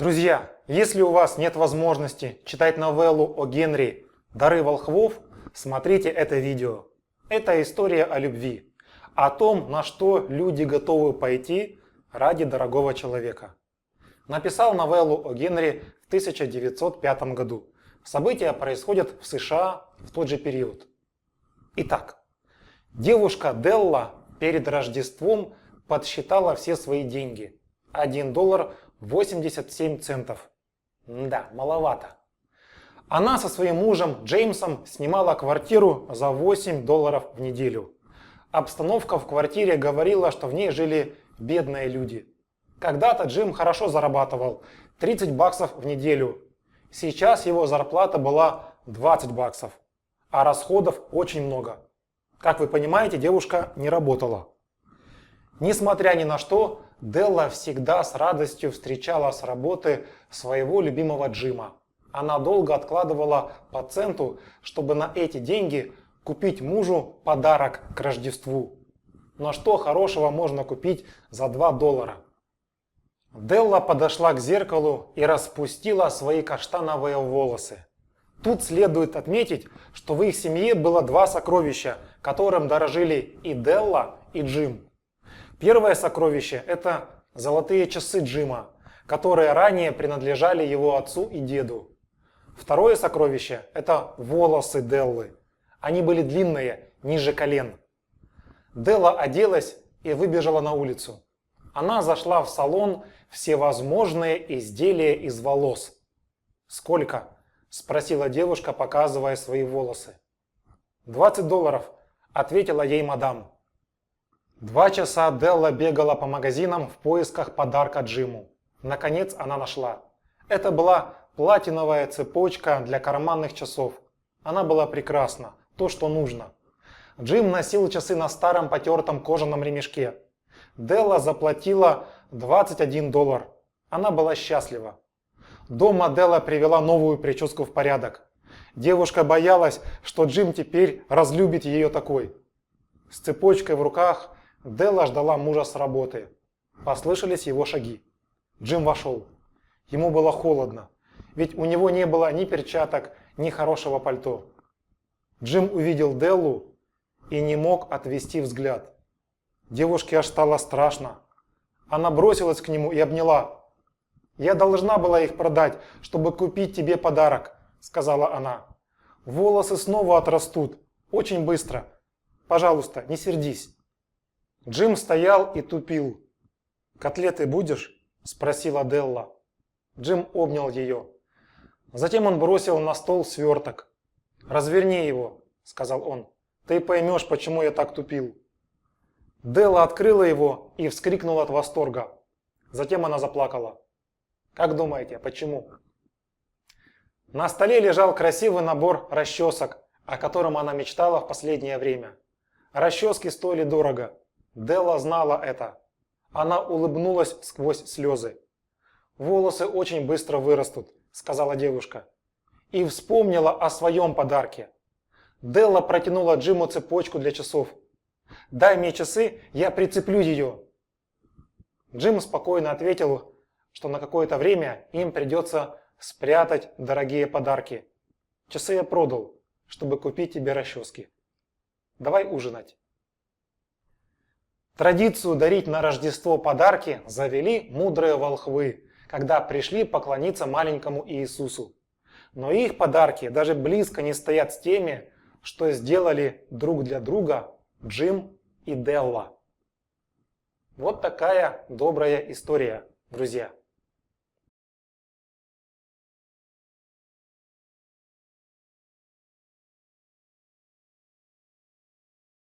Друзья, если у вас нет возможности читать новеллу о Генри «Дары волхвов», смотрите это видео. Это история о любви, о том, на что люди готовы пойти ради дорогого человека. Написал новеллу о Генри в 1905 году. События происходят в США в тот же период. Итак, девушка Делла перед Рождеством подсчитала все свои деньги. $1 87 центов. Да, маловато. Она со своим мужем Джеймсом снимала квартиру за $8 в неделю. Обстановка в квартире говорила, что в ней жили бедные люди. Когда-то Джим хорошо зарабатывал $30 в неделю. Сейчас его зарплата была $20, а расходов очень много. Как вы понимаете, девушка не работала. Несмотря ни на что, Делла всегда с радостью встречала с работы своего любимого Джима. Она долго откладывала по центу, чтобы на эти деньги купить мужу подарок к Рождеству. Но что хорошего можно купить за $2? Делла подошла к зеркалу и распустила свои каштановые волосы. Тут следует отметить, что в их семье было два сокровища, которым дорожили и Делла, и Джим. Первое сокровище – это золотые часы Джима, которые ранее принадлежали его отцу и деду. Второе сокровище – это волосы Деллы. Они были длинные, ниже колен. Делла оделась и выбежала на улицу. Она зашла в салон «Всевозможные изделия из волос». «Сколько?» – спросила девушка, показывая свои волосы. $20, – ответила ей мадам. 2 часа Делла бегала по магазинам в поисках подарка Джиму. Наконец она нашла. Это была платиновая цепочка для карманных часов. Она была прекрасна, то, что нужно. Джим носил часы на старом потертом кожаном ремешке. Делла заплатила $21. Она была счастлива. Дома Делла привела новую прическу в порядок. Девушка боялась, что Джим теперь разлюбит ее такой. С цепочкой в руках Делла ждала мужа с работы. Послышались его шаги. Джим вошел. Ему было холодно, ведь у него не было ни перчаток, ни хорошего пальто. Джим увидел Деллу и не мог отвести взгляд. Девушке аж стало страшно. Она бросилась к нему и обняла. «Я должна была их продать, чтобы купить тебе подарок», — сказала она. «Волосы снова отрастут. Очень быстро. Пожалуйста, не сердись». Джим стоял и тупил. «Котлеты будешь?» – спросила Делла. Джим обнял ее. Затем он бросил на стол сверток. «Разверни его», – сказал он. «Ты поймешь, почему я так тупил». Делла открыла его и вскрикнула от восторга. Затем она заплакала. Как думаете, почему? На столе лежал красивый набор расчесок, о котором она мечтала в последнее время. Расчески стоили дорого. Делла знала это. Она улыбнулась сквозь слезы. «Волосы очень быстро вырастут», — сказала девушка. И вспомнила о своем подарке. Делла протянула Джиму цепочку для часов. «Дай мне часы, я прицеплю ее». Джим спокойно ответил, что на какое-то время им придется спрятать дорогие подарки. «Часы я продал, чтобы купить тебе расчески. Давай ужинать». Традицию дарить на Рождество подарки завели мудрые волхвы, когда пришли поклониться маленькому Иисусу. Но их подарки даже близко не стоят с теми, что сделали друг для друга Джим и Делла. Вот такая добрая история, друзья.